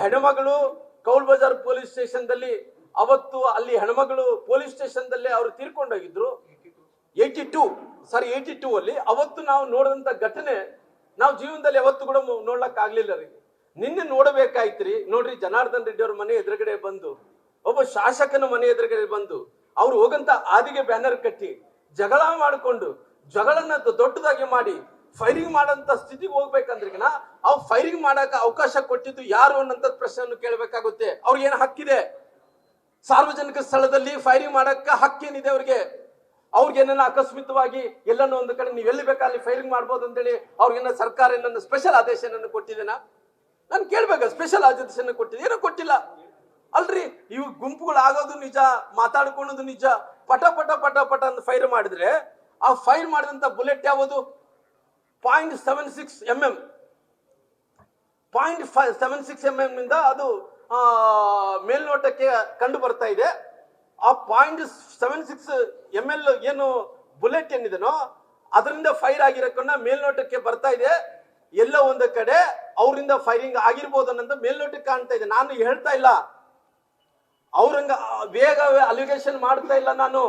ಹೆಣ್ಮಗಳು ಕೌಲ್ ಬಜಾರ್ ಪೊಲೀಸ್ ಸ್ಟೇಷನ್ದಲ್ಲಿ ಅವತ್ತು ಅಲ್ಲಿ ಹೆಣ್ಮಗಳು ಪೊಲೀಸ್ ಸ್ಟೇಷನ್ದಲ್ಲಿ ಅವರು ತೀರ್ಕೊಂಡೋಗಿದ್ರು 82 ಅಲ್ಲಿ ಅವತ್ತು ನಾವು ನೋಡಿದಂತ ಘಟನೆ ನಾವು ಜೀವನದಲ್ಲಿ ಯಾವತ್ತು ಕೂಡ ನೋಡ್ಲಕ್ ಆಗ್ಲಿಲ್ಲ ರೀ. ನಿನ್ನೆ ನೋಡಬೇಕಾಯ್ತ್ರಿ. ನೋಡ್ರಿ, ಜನಾರ್ದನ್ ರೆಡ್ಡಿ ಅವ್ರ ಮನೆ ಎದುರುಗಡೆ ಬಂದು, ಒಬ್ಬ ಶಾಸಕನ ಮನೆ ಎದುರುಗಡೆ ಬಂದು ಅವ್ರು ಹೋಗಂತ ಹಾದಿಗೆ ಬ್ಯಾನರ್ ಕಟ್ಟಿ ಜಗಳ ಮಾಡಿಕೊಂಡು ಜಗಳನ್ನ ದೊಡ್ಡದಾಗಿ ಮಾಡಿ ಫೈರಿಂಗ್ ಮಾಡಂತ ಸ್ಥಿತಿಗೆ ಹೋಗ್ಬೇಕಂದ್ರಿಗಿನ ಅವ್ ಫೈರಿಂಗ್ ಮಾಡಕ ಅವಕಾಶ ಕೊಟ್ಟಿದ್ದು ಯಾರು ಅನ್ನಂತ ಪ್ರಶ್ನೆಯನ್ನು ಕೇಳಬೇಕಾಗುತ್ತೆ. ಅವ್ರಿಗೆ ಏನು ಹಕ್ಕಿದೆ? ಸಾರ್ವಜನಿಕ ಸ್ಥಳದಲ್ಲಿ ಫೈರಿಂಗ್ ಮಾಡಕ್ಕ ಹಕ್ಕೇನಿದೆ ಅವ್ರಿಗೆ? ಅವ್ರಿಗೇನ ಅಕಸ್ಮಿತವಾಗಿ ಎಲ್ಲನೋ ಒಂದು ಕಡೆ ನೀವು ಎಲ್ಲಿ ಬೇಕಾ ಅಲ್ಲಿ ಫೈರಿಂಗ್ ಮಾಡ್ಬೋದು ಅಂತೇಳಿ ಅವ್ರಿಗೇನ ಸರ್ಕಾರ ನನ್ನ ಸ್ಪೆಷಲ್ ಆದೇಶನ ಕೊಟ್ಟಿದ್ದೇನಾ? ನಾನು ಕೇಳ್ಬೇಕ, ಸ್ಪೆಷಲ್ ಆದೇಶನ ಕೊಟ್ಟಿದೆ? ಏನೋ ಕೊಟ್ಟಿಲ್ಲ ಅಲ್ರಿ. ಇವು ಗುಂಪುಗಳು ಆಗೋದು ನಿಜ, ಮಾತಾಡ್ಕೊಳ್ಳೋದು ನಿಜ. ಪಟ ಪಟ ಪಟ ಪಟ ಅಂತ ಫೈರ್ ಮಾಡಿದ್ರೆ ಆ ಫೈರ್ ಮಾಡಿದಂತ ಬುಲೆಟ್ ಯಾವುದು? 0.76 mm. 0.76 mm ನಿಂದ ಅದು ಮೇಲ್ನೋಟಕ್ಕೆ ಕಂಡು ಬರ್ತಾ ಇದೆ. ಆ 0.76 ml ಏನು ಬುಲೆಟ್ ಏನಿದೆನೋ ಅದರಿಂದ ಫೈರ್ ಆಗಿರಕ್ಕನ್ನ ಮೇಲ್ನೋಟಕ್ಕೆ ಬರ್ತಾ ಇದೆ. ಎಲ್ಲೋ ಒಂದು ಕಡೆ ಅವರಿಂದ ಫೈರಿಂಗ್ ಆಗಿರ್ಬೋದು ಅನ್ನೋದು ಮೇಲ್ನೋಟಕ್ಕೆ ಕಾಣ್ತಾ ಇದೆ. ನಾನು ಹೇಳ್ತಾ ಇಲ್ಲ ಅವ್ರಂಗ ಬೇಗ ಅಲಿಗೇಷನ್ ಮಾಡ್ತಾ ಇಲ್ಲ, ನಾನು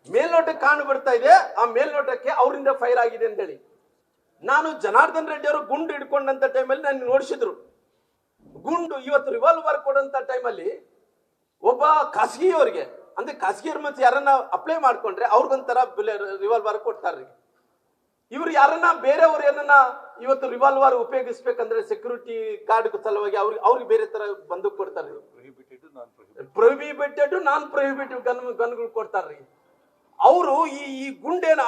ಮೇಲ್ನೋಟಕ್ಕೆ ಕಾಣು ಬರ್ತಾ ಇದೆ. ಆ ಮೇಲ್ನೋಟಕ್ಕೆ ಅವರಿಂದ ಫೈರ್ ಆಗಿದೆ ಅಂತೇಳಿ ನಾನು ಜನಾರ್ದನ್ ರೆಡ್ಡಿ ಅವರು ಗುಂಡು ಹಿಡ್ಕೊಂಡಂತ ಟೈಮಲ್ಲಿ ನಾನು ನೋಡಿಸಿದ್ರು. ಗುಂಡು ಇವತ್ತು ರಿವಾಲ್ವರ್ ಕೊಡಂತ ಟೈಮಲ್ಲಿ ಒಬ್ಬ ಖಾಸಗಿಯವರಿಗೆ, ಅಂದ್ರೆ ಖಾಸಗಿಯವ್ರ ಮತ್ತೆ ಯಾರನ್ನ ಅಪ್ಲೈ ಮಾಡ್ಕೊಂಡ್ರೆ ಅವ್ರಿಗೊಂಥರ ರಿವಾಲ್ವರ್ ಕೊಡ್ತಾರ್ರಿ. ಇವ್ರು ಯಾರನ್ನ ಬೇರೆಯವ್ರು ಏನನ್ನ ಇವತ್ತು ರಿವಾಲ್ವರ್ ಉಪಯೋಗಿಸ್ಬೇಕಂದ್ರೆ ಸೆಕ್ಯೂರಿಟಿ ಗಾರ್ಡ್ ಸಲುವಾಗಿ ಅವ್ರಿಗೆ ಬೇರೆ ತರ ಬಂದೂಕ್ ಕೊಡ್ತಾರ್ರಿ. ಪ್ರೊಹಿಬಿಟೆಡ್ ನಾನ್ ಪ್ರೊಹಿಬಿಟಿವ್ ಗನ್ಗಳು ಕೊಡ್ತಾರ್ರಿ. ಅವರು ಈ ಗುಂಡೇನು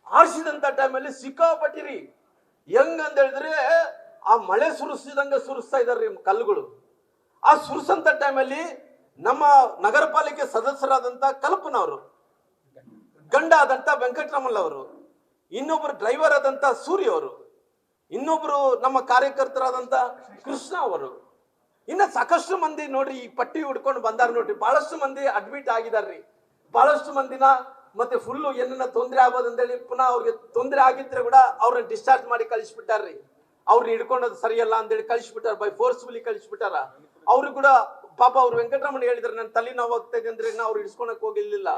ಆರಿಸಿದಂತ ಟೈಮಲ್ಲಿ ಸಿಕ್ಕಾಪಟ್ಟಿರಿ. ಹೆಂಗ್ ಅಂತ ಹೇಳಿದ್ರೆ ಆ ಮಳೆ ಸುರಿಸಿದಂಗ ಸುರಿಸ್ತಾ ಇದಾರ್ರಿ ಕಲ್ಲುಗಳು. ಆ ಸುರಿಸಂತ ಟೈಮಲ್ಲಿ ನಮ್ಮ ನಗರ ಪಾಲಿಕೆ ಸದಸ್ಯರಾದಂತ ಕಲ್ಪನವರು, ಗಂಡ ಆದಂತ ವೆಂಕಟರಮಣ ಅವರು, ಇನ್ನೊಬ್ರು ಡ್ರೈವರ್ ಆದಂತ ಸೂರ್ಯ ಅವರು, ಇನ್ನೊಬ್ರು ನಮ್ಮ ಕಾರ್ಯಕರ್ತರಾದಂತ ಕೃಷ್ಣ ಅವರು, ಇನ್ನ ಸಾಕಷ್ಟು ಮಂದಿ ನೋಡ್ರಿ ಈ ಪಟ್ಟಿ ಹುಡ್ಕೊಂಡು ಬಂದಾರ ನೋಡ್ರಿ. ಬಹಳಷ್ಟು ಮಂದಿ ಅಡ್ಮಿಟ್ ಆಗಿದಾರ್ರಿ. ಬಹಳಷ್ಟು ಮಂದಿನ ಮತ್ತೆ ಫುಲ್ಲು ಏನನ್ನ ತೊಂದರೆ ಆಗ್ಬೋದು ಅಂತೇಳಿ ಪುನಃ ಅವ್ರಿಗೆ ತೊಂದರೆ ಆಗಿದ್ರೆ ಕೂಡ ಅವ್ರನ್ನ ಡಿಸ್ಚಾರ್ಜ್ ಮಾಡಿ ಕಳಿಸ್ಬಿಟ್ಟಾರ್ರಿ. ಅವ್ರನ್ನ ಹಿಡ್ಕೊಂಡೋದು ಸರಿಯಲ್ಲ ಅಂತೇಳಿ ಕಳಿಸ್ಬಿಟ್ಟಾರ, ಬೈ ಫೋರ್ಸ್ಫುಲಿ ಕಳಿಸ್ಬಿಟ್ಟಾರ. ಅವ್ರು ಕೂಡ ಪಾಪ ಅವ್ರು ವೆಂಕಟರಮಣ ಹೇಳಿದ್ರೆ ನನ್ನ ತಲೆ ನೋವು ಆಗ್ತಾ ಇದೆ ಅಂದ್ರೆ ಅವ್ರು ಹಿಡ್ಸ್ಕೊಳಕ್ ಹೋಗಿರ್ಲಿಲ್ಲ.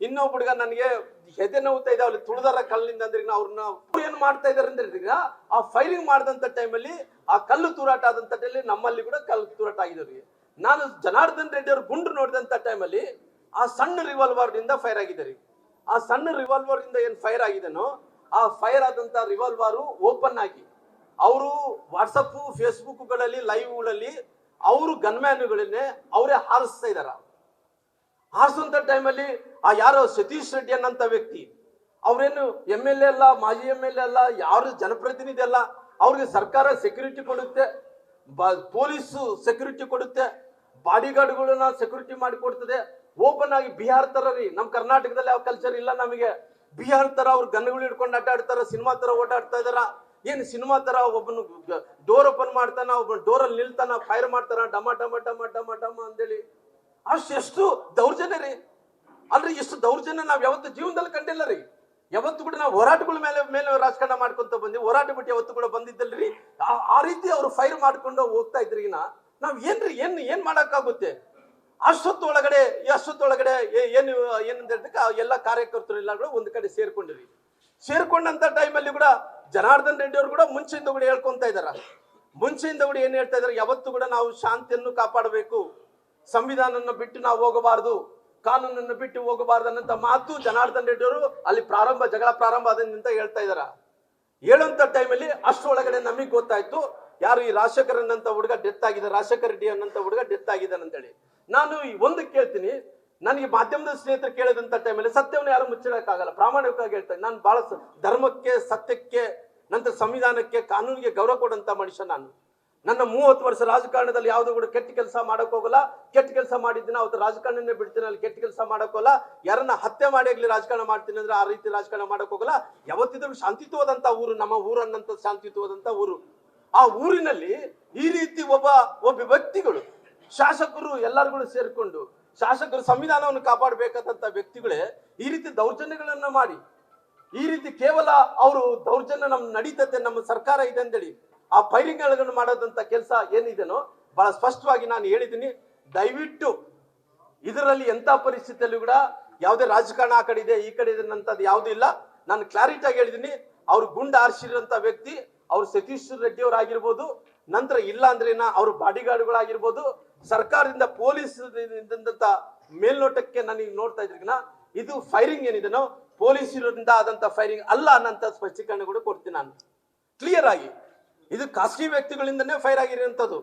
ಇನ್ನೊಬ್ಬ ಹುಡುಗ ನನಗೆ ಎದೆ ನೋವ್ತಾ ಇದೆ ಅವ್ರಿಗೆ ತುಳಿದಾರ ಕಲ್ಲಿಂದ ಅಂದ್ರೆ ಅವ್ರನ್ನ ಏನ್ ಮಾಡ್ತಾ ಇದಾರೆ ಅಂದ್ರೆ ಆ ಫೈರಿಂಗ್ ಮಾಡಿದಂತ ಟೈಮಲ್ಲಿ ಆ ಕಲ್ಲು ತೂರಾಟ ಆದಂತ ಟೈಮಲ್ಲಿ ನಮ್ಮಲ್ಲಿ ಕೂಡ ಕಲ್ಲು ತೂರಾಟ ಆಗಿದ್ರಿ. ನಾನು ಜನಾರ್ದನ್ ರೆಡ್ಡಿ ಅವ್ರ ಗುಂಡು ನೋಡಿದಂತ ಟೈಮಲ್ಲಿ ಆ ಸಣ್ಣ ರಿವಾಲ್ವರ್ ನಿಂದ ಫೈರ್ ಆಗಿದ್ದಾರೆ. ಆ ಸಣ್ಣ ರಿವಾಲ್ವರ್ ಇಂದ ಏನ್ ಫೈರ್ ಆಗಿದೆನೋ ಆ ಫೈರ್ ಆದಂತ ರಿವಾಲ್ವರ್ ಓಪನ್ ಆಗಿ ಅವರು ವಾಟ್ಸಪ್ ಫೇಸ್ಬುಕ್ಗಳಲ್ಲಿ ಲೈವ್ಗಳಲ್ಲಿ ಅವರು ಗನ್ಮ್ಯಾನ್ಗಳನ್ನೇ ಅವರೇ ಹಾರಿಸ್ತಾ ಇದಾರ. ಹಾರಿಸುವಂತ ಟೈಮಲ್ಲಿ ಆ ಯಾರೋ ಸತೀಶ್ ರೆಡ್ಡಿ ಅನ್ನಂತ ವ್ಯಕ್ತಿ, ಅವ್ರೇನು MLA ಅಲ್ಲ, ಮಾಜಿ MLA ಅಲ್ಲ, ಯಾರು ಜನಪ್ರತಿನಿಧಿ ಅಲ್ಲ. ಅವ್ರಿಗೆ ಸರ್ಕಾರ ಸೆಕ್ಯೂರಿಟಿ ಕೊಡುತ್ತೆ, ಪೊಲೀಸು ಸೆಕ್ಯೂರಿಟಿ ಕೊಡುತ್ತೆ, ಬಾಡಿಗಾರ್ಡ್ಗಳನ್ನ ಸೆಕ್ಯೂರಿಟಿ ಮಾಡಿ ಕೊಡ್ತದೆ. ಓಪನ್ ಆಗಿ ಬಿಹಾರ್ ತರ ರೀ, ನಮ್ ಕರ್ನಾಟಕದಲ್ಲಿ ಯಾವ ಕಲ್ಚರ್ ಇಲ್ಲ ನಮಗೆ. ಬಿಹಾರ್ ತರ ಅವ್ರು ಗನ್ಗಳು ಹಿಡ್ಕೊಂಡು ಅಡ್ಡಾಡ್ತಾರ, ಸಿನಿಮಾ ತರ ಓಡಾಡ್ತಾ ಇದಾರ. ಏನ್ ಸಿನಿಮಾ ತರ ಒಬ್ಬನು ಡೋರ್ ಓಪನ್ ಮಾಡ್ತಾನ, ಒಬ್ಬ ಡೋರಲ್ಲಿ ನಿಲ್ತಾನ, ಫೈರ್ ಮಾಡ್ತಾರ, ಡಮ ಡಮ ಡಮ ಡಮ ಡಮ ಅಂತೇಳಿ. ಎಷ್ಟು ದೌರ್ಜನ್ಯ ರೀ ಅಲ್ರಿ. ಎಷ್ಟು ದೌರ್ಜನ್ಯ ನಾವ್ ಯಾವತ್ತು ಜೀವನದಲ್ಲಿ ಕಂಡಿಲ್ಲ ರೀ. ಯಾವತ್ತು ಕೂಡ ನಾವು ಹೋರಾಟಗಳ ಮೇಲೆ ರಾಜಕಾರಣ ಮಾಡ್ಕೊಂತ ಬಂದ್ವಿ, ಹೋರಾಟ ಬಿಟ್ಟು ಯಾವತ್ತು ಕೂಡ ಬಂದಿದ್ದಲ್ರಿ. ಆ ರೀತಿ ಅವ್ರು ಫೈರ್ ಮಾಡ್ಕೊಂಡು ಹೋಗ್ತಾ ಇದ್ರಿಗಿನ ನಾವ್ ಏನ್ ಮಾಡಕ್ಕಾಗುತ್ತೆ? ಅಷ್ಟೊತ್ತೊಳಗಡೆ ಏನಂತ ಎಲ್ಲ ಕಾರ್ಯಕರ್ತರು ಎಲ್ಲರೂ ಒಂದು ಕಡೆ ಸೇರ್ಕೊಂಡಂತ ಟೈಮಲ್ಲಿ ಕೂಡ ಜನಾರ್ದನ್ ರೆಡ್ಡಿ ಅವರು ಕೂಡ ಮುಂಚೆಯಿಂದ ಕೂಡ ಹೇಳ್ಕೊಂತ ಇದಾರ. ಮುಂಚೆಯಿಂದ ಕೂಡ ಏನ್ ಹೇಳ್ತಾ ಇದಾರೆ, ಯಾವತ್ತು ಕೂಡ ನಾವು ಶಾಂತಿಯನ್ನು ಕಾಪಾಡಬೇಕು, ಸಂವಿಧಾನವನ್ನು ಬಿಟ್ಟು ನಾವು ಹೋಗಬಾರದು, ಕಾನೂನನ್ನು ಬಿಟ್ಟು ಹೋಗಬಾರದು ಅನ್ನಂತ ಮಾತು ಜನಾರ್ದನ್ ರೆಡ್ಡಿ ಅವರು ಅಲ್ಲಿ ಜಗಳ ಪ್ರಾರಂಭ ಆದಂತ ಹೇಳ್ತಾ ಇದಾರ. ಹೇಳುವಂತ ಟೈಮಲ್ಲಿ ಅಷ್ಟೊಳಗಡೆ ನಮಗ್ ಗೊತ್ತಾಯ್ತು ಯಾರು ಈ ರಾಜಶೇಖರ್ ಅನ್ನಂತ ಹುಡುಗ ಡೆತ್ ಆಗಿದೆ, ರಾಜಶೇಖರ್ ರೆಡ್ಡಿ ಅನ್ನಂತ ಹುಡುಗ ಡೆತ್ ಆಗಿದ್ದಾನೆ ಅಂತೇಳಿ. ನಾನು ಒಂದು ಕೇಳ್ತೀನಿ, ನನಗೆ ಮಾಧ್ಯಮದ ಸ್ನೇಹಿತರು ಕೇಳಿದಂತ ಟೈಮಲ್ಲಿ ಸತ್ಯವನ್ನು ಯಾರು ಮುಚ್ಚಿಡಕ್ಕಾಗಲ್ಲ, ಪ್ರಾಮಾಣಿಕವಾಗಿ ಹೇಳ್ತಾರೆ. ನಾನು ಬಹಳ ಧರ್ಮಕ್ಕೆ, ಸತ್ಯಕ್ಕೆ, ನಂತರ ಸಂವಿಧಾನಕ್ಕೆ, ಕಾನೂನಿಗೆ ಗೌರವ ಕೊಡಂತ ಮನುಷ್ಯ ನಾನು. ನನ್ನ 30 ವರ್ಷ ರಾಜಕಾರಣದಲ್ಲಿ ಯಾವ್ದು ಕೂಡ ಕೆಟ್ಟ ಕೆಲಸ ಮಾಡಕ್ ಹೋಗಲ್ಲ. ಕೆಟ್ಟ ಕೆಲಸ ಮಾಡಿದ್ದೀನಿ ಅವತ್ತು ರಾಜಕಾರಣನೇ ಬಿಡ್ತೀನಿ, ಅಲ್ಲಿ ಕೆಟ್ಟ ಕೆಲಸ ಮಾಡಕ್ ಹೋಗಲ್ಲ. ಯಾರನ್ನ ಹತ್ಯೆ ಮಾಡಿ ಆಗ್ಲಿ ರಾಜಕಾರಣ ಮಾಡ್ತೀನಿ ಅಂದ್ರೆ ಆ ರೀತಿ ರಾಜಕಾರಣ ಮಾಡಕ್ ಹೋಗಲ್ಲ. ಯಾವತ್ತಿದ್ರು ಶಾಂತಿಯುತವಾದಂತ ಊರು ನಮ್ಮ ಊರು ಅನ್ನಂತ ಶಾಂತಿಯುತವಾದಂತ ಊರು. ಆ ಊರಿನಲ್ಲಿ ಈ ರೀತಿ ಒಬ್ಬ ವ್ಯಕ್ತಿಗಳು, ಶಾಸಕರು ಎಲ್ಲರಿಗೂ ಸೇರ್ಕೊಂಡು ಶಾಸಕರು ಸಂವಿಧಾನವನ್ನು ಕಾಪಾಡಬೇಕಾದಂತ ವ್ಯಕ್ತಿಗಳೇ ಈ ರೀತಿ ದೌರ್ಜನ್ಯಗಳನ್ನ ಮಾಡಿ, ಈ ರೀತಿ ಕೇವಲ ಅವರು ದೌರ್ಜನ್ಯ ನಮ್ ನಡೀತತೆ, ನಮ್ಮ ಸರ್ಕಾರ ಇದೆ ಅಂತೇಳಿ ಆ ಫೈರಿಂಗ್ ಮಾಡೋದಂತ ಕೆಲಸ ಏನಿದೆನೋ ಬಹಳ ಸ್ಪಷ್ಟವಾಗಿ ನಾನು ಹೇಳಿದ್ದೀನಿ. ದಯವಿಟ್ಟು ಇದರಲ್ಲಿ ಎಂತ ಪರಿಸ್ಥಿತಿಯಲ್ಲೂ ಕೂಡ ಯಾವುದೇ ರಾಜಕಾರಣ ಆ ಕಡೆ ಇದೆ ಈ ಕಡೆ ಇದೆ ಅಂತದ್ದು ಯಾವುದೂ ಇಲ್ಲ. ನಾನು ಕ್ಲಾರಿಟಿ ಆಗಿ ಹೇಳಿದ್ದೀನಿ. ಅವ್ರು ಗುಂಡು ಹಾರಿಸಿರೋಂಥ ವ್ಯಕ್ತಿ ಅವ್ರು ಸತೀಶ್ ರೆಡ್ಡಿ ಅವರಾಗಿರ್ಬೋದು, ನಂತರ ಇಲ್ಲ ಅಂದ್ರೆ ಅವ್ರ ಬಾಡಿಗಾರ್ಡ್ಗಳಾಗಿರ್ಬೋದು, ಸರ್ಕಾರದಿಂದ ಪೊಲೀಸ್ ಮೇಲ್ನೋಟಕ್ಕೆ ನನಗೆ ನೋಡ್ತಾ ಇದ್ರಿಗಿನ ಇದು ಫೈರಿಂಗ್ ಏನಿದೆನೋ ಪೊಲೀಸರಿಂದ ಆದಂತ ಫೈರಿಂಗ್ ಅಲ್ಲ ಅನ್ನಂತ ಸ್ಪಷ್ಟೀಕರಣ ಕೂಡ ಕೊಡ್ತೀನಿ ನಾನು ಕ್ಲಿಯರ್ ಆಗಿ. ಇದು ಖಾಸಗಿ ವ್ಯಕ್ತಿಗಳಿಂದನೇ ಫೈರ್ ಆಗಿರುವಂತದ್ದು.